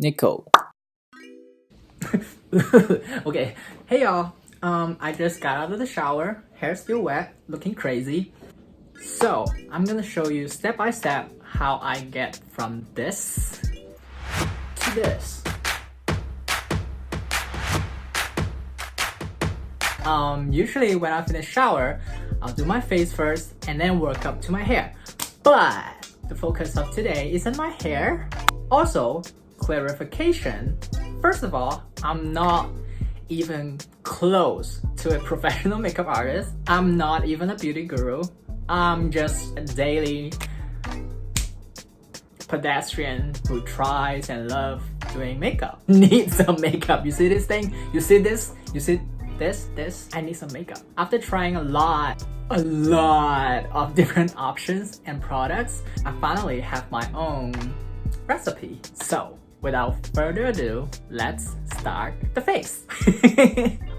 Nico. Okay, hey y'all. I just got out of the shower, hair still wet, looking crazy. So I'm gonna show you step by step how I get from this to this. Usually when I finish shower, I'll do my face first and then work up to my hair. But the focus of today isn't my hair. Also, clarification. First of all, I'm not even close to a professional makeup artist. I'm not even a beauty guru. I'm just a daily pedestrian who tries and loves doing makeup. Need some makeup. You see this thing? You see this? You see this? I need some makeup. After trying a lot of different options and products, I finally have my own recipe. So without further ado, let's start the face.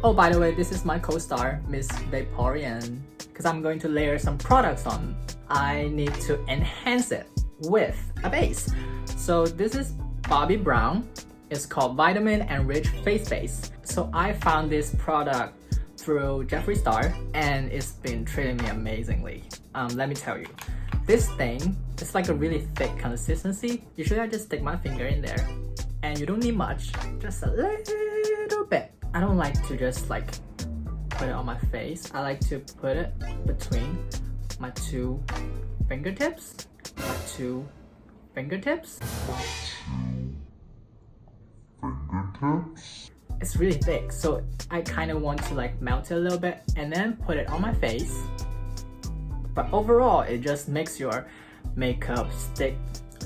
Oh, by the way, this is my co-star, Miss Vaporeon, because I'm going to layer some products on. I need to enhance it with a base. So this is BOBBI BROWN. It's called Vitamin Enriched Face Base. So I found this product through Jeffree Star and it's been treating me amazingly. Let me tell you, this thing, it's like a really thick consistency. Usually I just stick my finger in there and you don't need much, just a little bit. I don't like to just like put it on my face. I like to put it between my two fingertips. It's really thick, so I kind of want to like melt it a little bit and then put it on my face. But overall, it just makes your makeup stick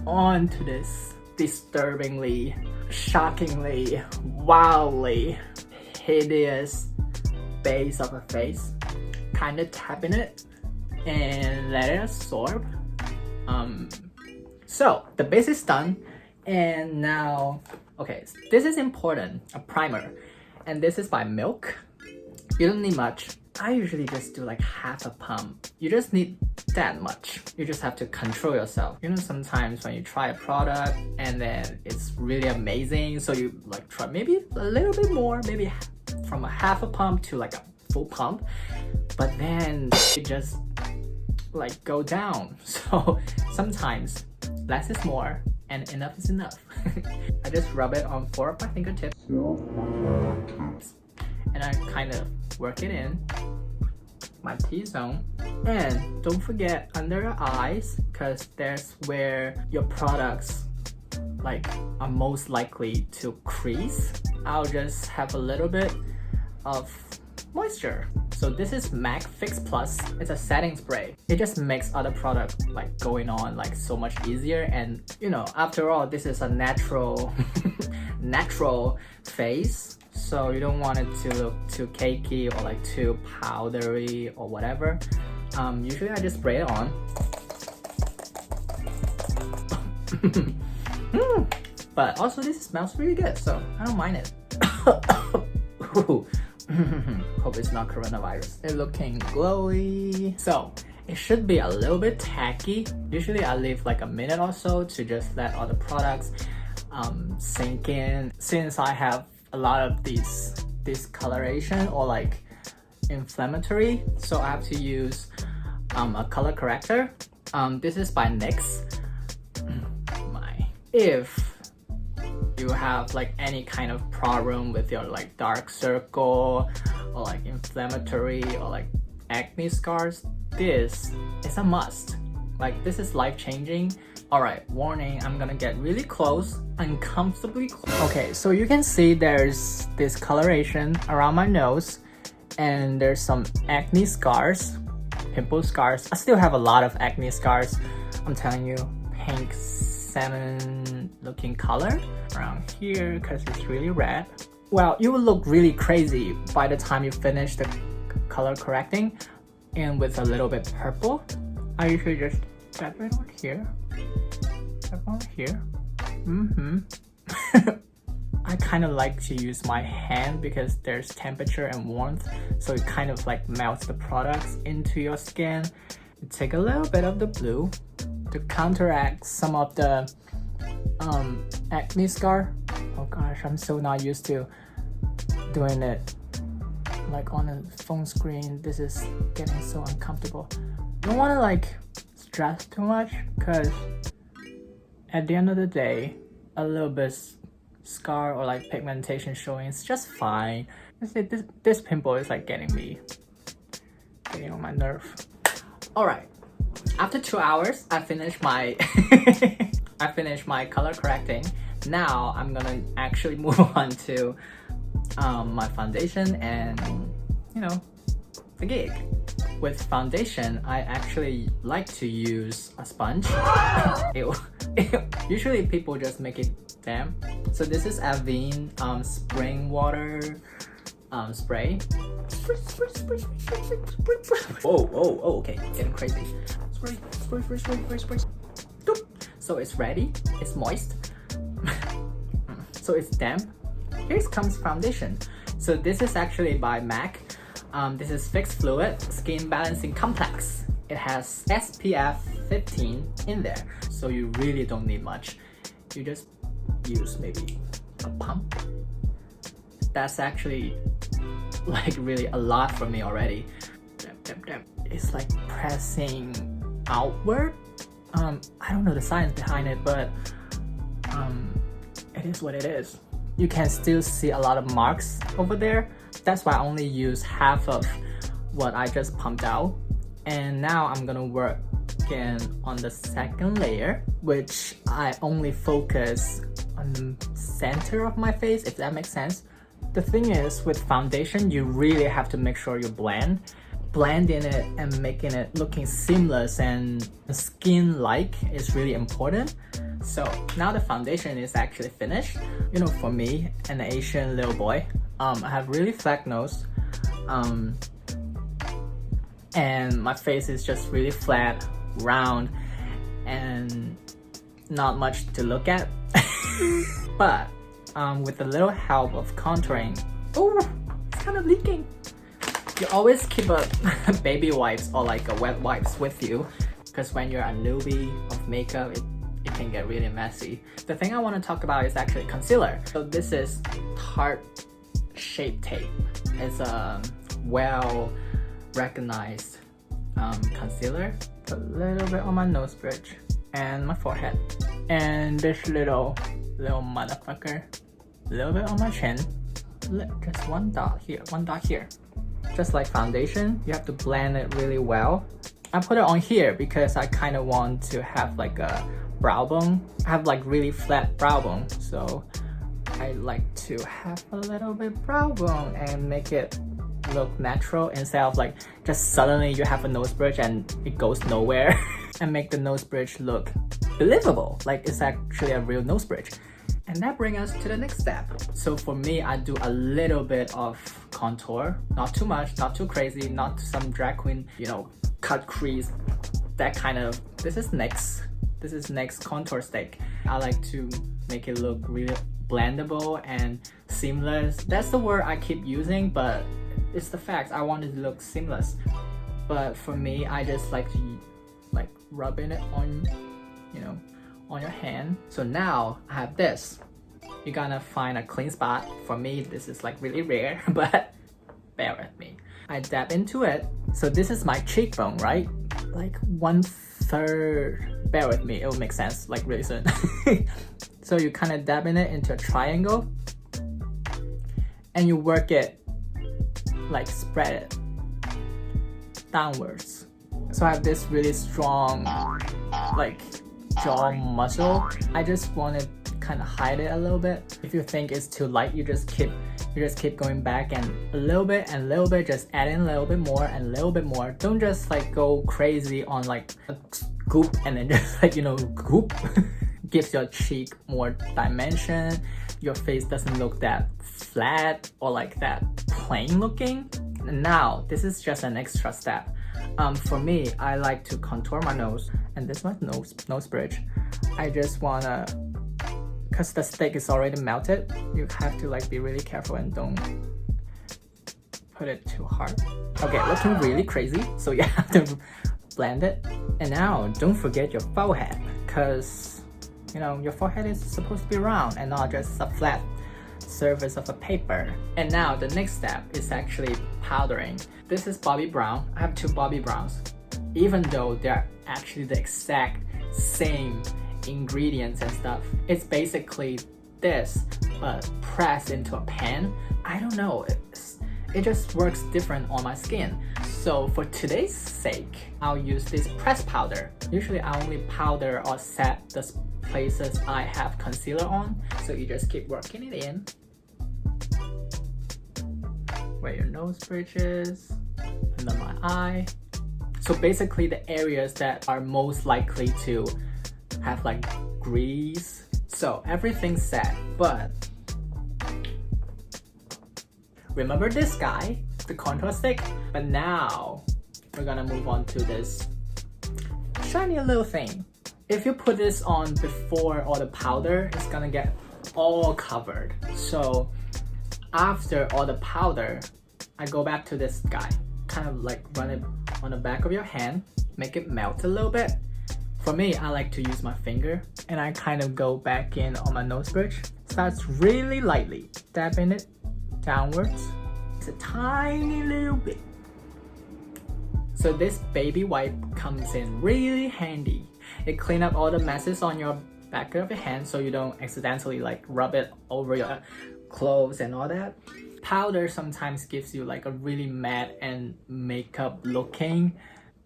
onto this disturbingly, shockingly, wildly hideous base of a face. Kind of tapping it and let it absorb. So the base is done, and now, okay, this is important, a primer, and this is by Milk. You don't need much. I usually just do like half a pump. You just need that much. You just have to control yourself. You know, sometimes when you try a product and then it's really amazing, so you like try maybe a little bit more, maybe from a half a pump to like a full pump, but then it just like go down. So sometimes less is more and enough is enough. I just rub it on 4 of my fingertips and I kind of work it in my T-zone. And don't forget under your eyes, because there's where your products like are most likely to crease. I'll just have a little bit of moisture. So this is MAC Fix Plus. It's a setting spray. It just makes other products like going on like so much easier. And you know, after all, this is a natural face. So you don't want it to look too cakey or like too powdery or whatever. Usually I just spray it on. But also this smells really good, so I don't mind it. Hope it's not coronavirus. It's looking glowy. So it should be a little bit tacky. Usually I leave like a minute or so to just let all the products sink in. Since I have a lot of these discoloration or like inflammatory, so I have to use a color corrector. This is by NYX. If you have like any kind of problem with your like dark circle or like inflammatory or like acne scars, this is a must. Like this is life-changing. Alright, warning, I'm gonna get really close, uncomfortably close. Okay, so you can see there's discoloration around my nose and there's some acne scars, pimple scars. I still have a lot of acne scars. I'm telling you, pink salmon looking color around here because it's really red. Well, you will look really crazy by the time you finish the color correcting, and with a little bit purple. I usually just tap it on here. I kind of like to use my hand because there's temperature and warmth, so it kind of like melts the products into your skin. You take a little bit of the blue to counteract some of the acne scar Oh gosh, I'm so not used to doing it like on a phone screen. This is getting so uncomfortable. Don't want to like stress too much, because at the end of the day, a little bit scar or like pigmentation showing is just fine. This pimple is like getting on my nerve. Alright, after 2 hours, I finished my I finished my color correcting. Now I'm gonna actually move on to my foundation and, you know, the gig. With foundation, I actually like to use a sponge. Ew. Usually people just make it damp. So this is Avene spring water spray. Oh, okay, getting crazy. Spray. So it's ready, it's moist. So it's damp. Here comes foundation. So this is actually by MAC. This is Fixed Fluid Skin Balancing Complex. It has SPF 15 in there, so you really don't need much. You just use maybe a pump. That's actually like really a lot for me already. It's like pressing outward. I don't know the science behind it, but it is what it is. You can still see a lot of marks over there. That's why I only use half of what I just pumped out. And now I'm gonna work again on the second layer, which I only focus on the center of my face, if that makes sense. The thing is, with foundation, you really have to make sure you blending it and making it looking seamless and skin-like is really important. So now the foundation is actually finished. You know, for me, an Asian little boy, I have really flat nose, and my face is just really flat, round, and not much to look at. But with a little help of contouring, oh, it's kind of leaking. You always keep a baby wipes or like a wet wipes with you, because when you're a newbie of makeup, it can get really messy. The thing I want to talk about is actually concealer. So this is Tarte Shape Tape. It's a well recognized concealer. Put a little bit on my nose bridge and my forehead, and this little motherfucker, a little bit on my chin. Just one dot here. Just like foundation, you have to blend it really well. I put it on here because I kind of want to have like a brow bone. I have like really flat brow bone, so I like to have a little bit brow bone and make it look natural instead of like just suddenly you have a nose bridge and it goes nowhere. And make the nose bridge look believable, like it's actually a real nose bridge. And that brings us to the next step. So for me, I do a little bit of contour, not too much, not too crazy, not some drag queen, you know, cut crease, that kind of. This is NYX contour stick. I like to make it look really blendable and seamless. That's the word I keep using, but it's the fact. I want it to look seamless. But for me, I just like to like rubbing it on, you know, on your hand. So now I have this. You're gonna find a clean spot. For me, this is like really rare, but bear with me. I dab into it. So this is my cheekbone, right? Like 1/3. Bear with me, it will make sense like really soon. So you kind of dabbing it into a triangle, and you work it, like spread it downwards. So I have this really strong like jaw muscle. I just want to kind of hide it a little bit. If you think it's too light, you just keep going back and a little bit and a little bit, just add in a little bit more and a little bit more. Don't just like go crazy on like a goop and then just like, you know, goop. Gives your cheek more dimension. Your face doesn't look that flat or like that plain looking. Now this is just an extra step. For me, I like to contour my nose, and this is my nose bridge. I just wanna, cause the stick is already melted, you have to like be really careful and don't put it too hard. Okay, looking really crazy, so you have to blend it. And now, don't forget your forehead, cause You know, your forehead is supposed to be round and not just a flat surface of a paper. And now the next step is actually powdering. This is BOBBI BROWN. I have two BOBBI BROWNs. Even though they're actually the exact same ingredients and stuff, it's basically this, but pressed into a pan. I don't know, it just works different on my skin. So for today's sake, I'll use this pressed powder. Usually I only powder or set the places I have concealer on. So you just keep working it in. Where your nose bridge is, under my eye. So basically the areas that are most likely to have like grease. So everything's set, but remember this guy, the contour stick? But now we're gonna move on to this shiny little thing. If you put this on before all the powder, it's gonna get all covered. So after all the powder, I go back to this guy. Kind of like run it on the back of your hand, make it melt a little bit. For me, I like to use my finger and I kind of go back in on my nose bridge. Starts really lightly, dabbing it downwards. It's a tiny little bit. So this baby wipe comes in really handy. It cleans up all the messes on your back of your hand so you don't accidentally like rub it over your clothes and all that. Powder sometimes gives you like a really matte and makeup looking.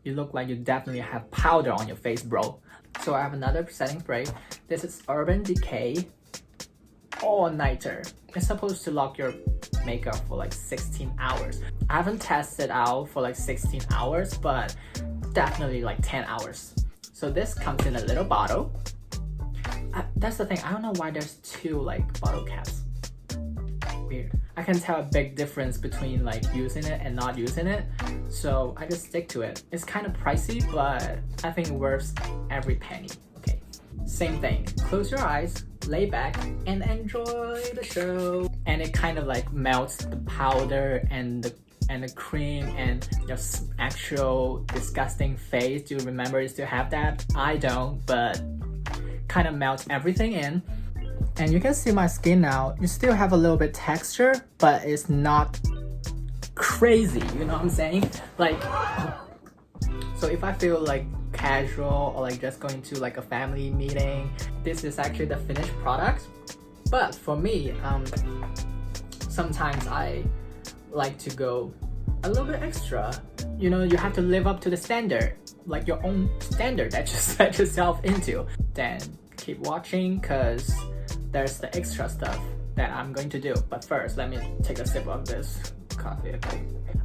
You look like you definitely have powder on your face, bro. So I have another setting spray. This is Urban Decay All-Nighter. It's supposed to lock your makeup for like 16 hours. I haven't tested out for like 16 hours, but definitely like 10 hours. So this comes in a little bottle. That's the thing, I don't know why there's two like bottle caps. Weird. I can tell a big difference between like using it and not using it, so I just stick to it. It's kind of pricey, but I think worth every penny. Okay, same thing. Close your eyes, lay back, and enjoy the show. And it kind of like melts the powder and the cream and your actual disgusting face. Do you remember to have that? I don't, but kind of melts everything in. And you can see my skin now. You still have a little bit texture, but it's not crazy, you know what I'm saying? Like, so if I feel like casual or like just going to like a family meeting, this is actually the finished product. But for me, sometimes I like to go a little bit extra. You know, you have to live up to the standard, like your own standard that you set yourself into. Then keep watching, cause there's the extra stuff that I'm going to do. But first, let me take a sip of this coffee, okay?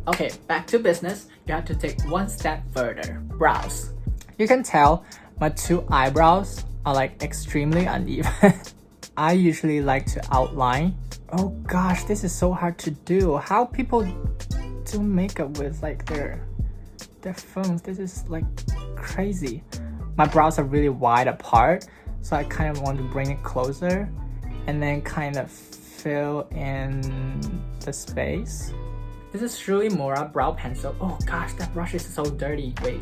Okay, back to business. You have to take one step further. Brows. You can tell my two eyebrows are like extremely uneven. I usually like to outline. Oh gosh, this is so hard to do. How people do makeup with like their phones. This is like crazy. My brows are really wide apart, so I kind of want to bring it closer and then kind of fill in the space. This is Shrui Mora brow pencil. Oh gosh, that brush is so dirty. Wait.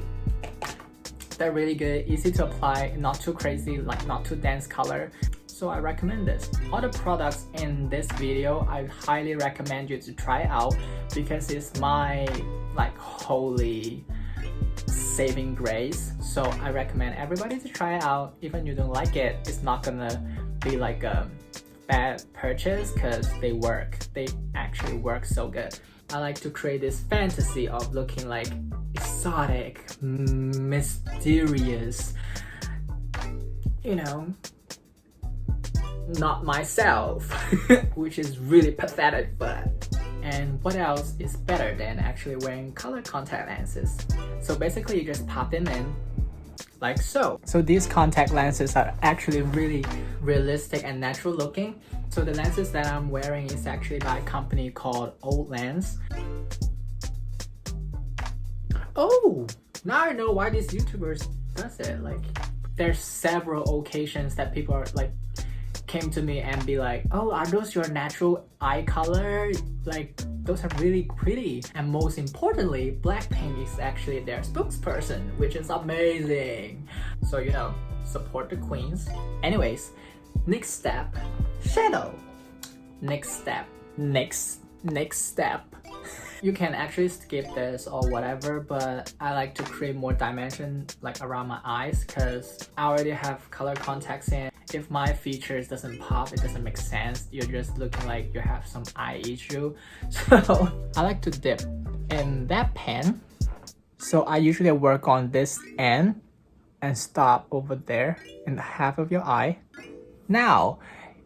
They're really good, easy to apply, not too crazy, like not too dense color. So I recommend this. All the products in this video, I highly recommend you to try out because it's my like holy saving grace. So I recommend everybody to try it out. Even you don't like it, it's not gonna be like a bad purchase because they work. They actually work so good. I like to create this fantasy of looking like exotic, mysterious, you know, not myself, which is really pathetic, but and what else is better than actually wearing color contact lenses? So basically you just pop them in like so. So these contact lenses are actually really realistic and natural looking. So the lenses that I'm wearing is actually by a company called Old Lens. Oh, now I know why these YouTubers does it. Like there's several occasions that people are like came to me and be like, oh, are those your natural eye color? Like, those are really pretty. And most importantly, Blackpink is actually their spokesperson, which is amazing. So, you know, support the queens. Anyways, next step, shadow. Next step. You can actually skip this or whatever, but I like to create more dimension like around my eyes because I already have color contacts in. If my features doesn't pop, it doesn't make sense. You're just looking like you have some eye issue. So I like to dip in that pen. So I usually work on this end and stop over there in the half of your eye. Now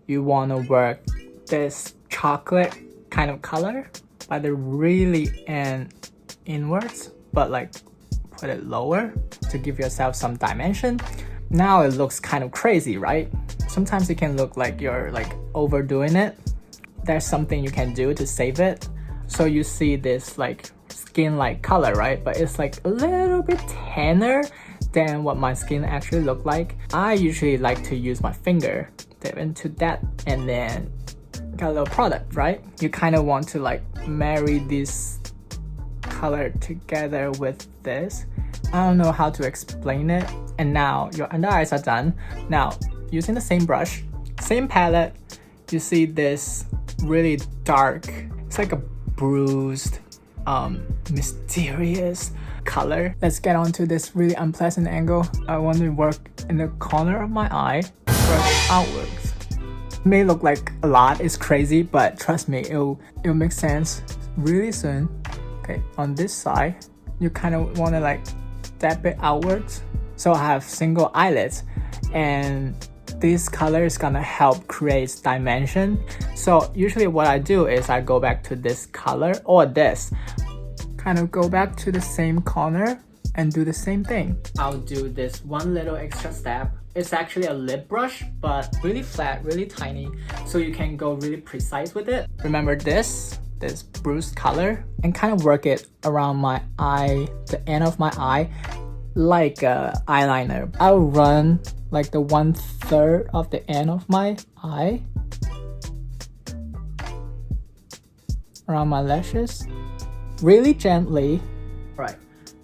you want to work this chocolate kind of color by the really end inwards, but like put it lower to give yourself some dimension. Now it looks kind of crazy, right? Sometimes it can look like you're like overdoing it. There's something you can do to save it. So you see this like skin-like color, right? But it's like a little bit tanner than what my skin actually look like. I usually like to use my finger, dip into that, and then got a little product, right? You kind of want to like marry this color together with this. I don't know how to explain it. And now your under eyes are done. Now, using the same brush, same palette, you see this really dark, it's like a bruised, mysterious color. Let's get on to this really unpleasant angle. I want to work in the corner of my eye, brush outwards. May look like a lot, it's crazy, but trust me, it'll make sense really soon. Okay, on this side, you kind of want to like dab it outwards. So I have single eyelids, and this color is gonna help create dimension. So usually what I do is I go back to this color or this, kind of go back to the same corner and do the same thing. I'll do this one little extra step. It's actually a lip brush, but really flat, really tiny, so you can go really precise with it. Remember this bruised color, and kind of work it around my eye, the end of my eye, like a eyeliner. I'll run like the 1/3 of the end of my eye around my lashes, really gently. Right.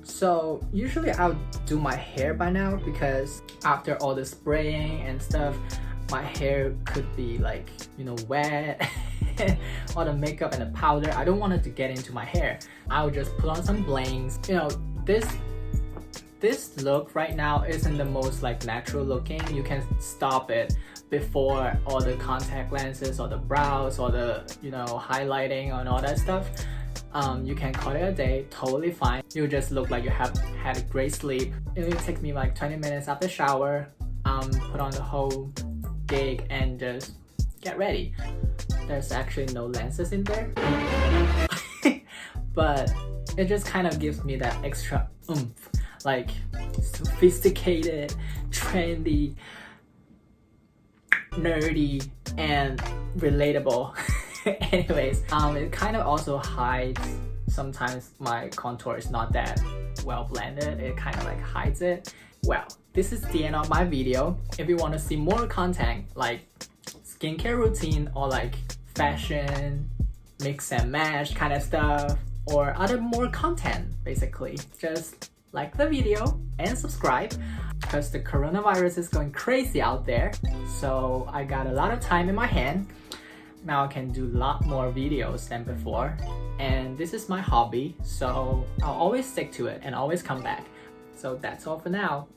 So usually I'll do my hair by now because after all the spraying and stuff, my hair could be like, you know, wet. All the makeup and the powder, I don't want it to get into my hair. I'll just put on some blings. You know, this look right now isn't the most like natural looking. You can stop it before all the contact lenses or the brows or the, you know, highlighting and all that stuff. You can call it a day, totally fine. You just look like you have had a great sleep. It only takes me like 20 minutes after shower, put on the whole gig and just get ready. There's actually no lenses in there, but it just kind of gives me that extra oomph, like sophisticated, trendy, nerdy, and relatable. Anyways, it kind of also hides, sometimes my contour is not that well blended, it kind of like hides it. Well, this is the end of my video. If you want to see more content like skincare routine or like fashion, mix and match kind of stuff, or other more content, basically, just like the video and subscribe because the coronavirus is going crazy out there. So I got a lot of time in my hand. Now I can do a lot more videos than before, and this is my hobby, so I'll always stick to it and always come back. So that's all for now.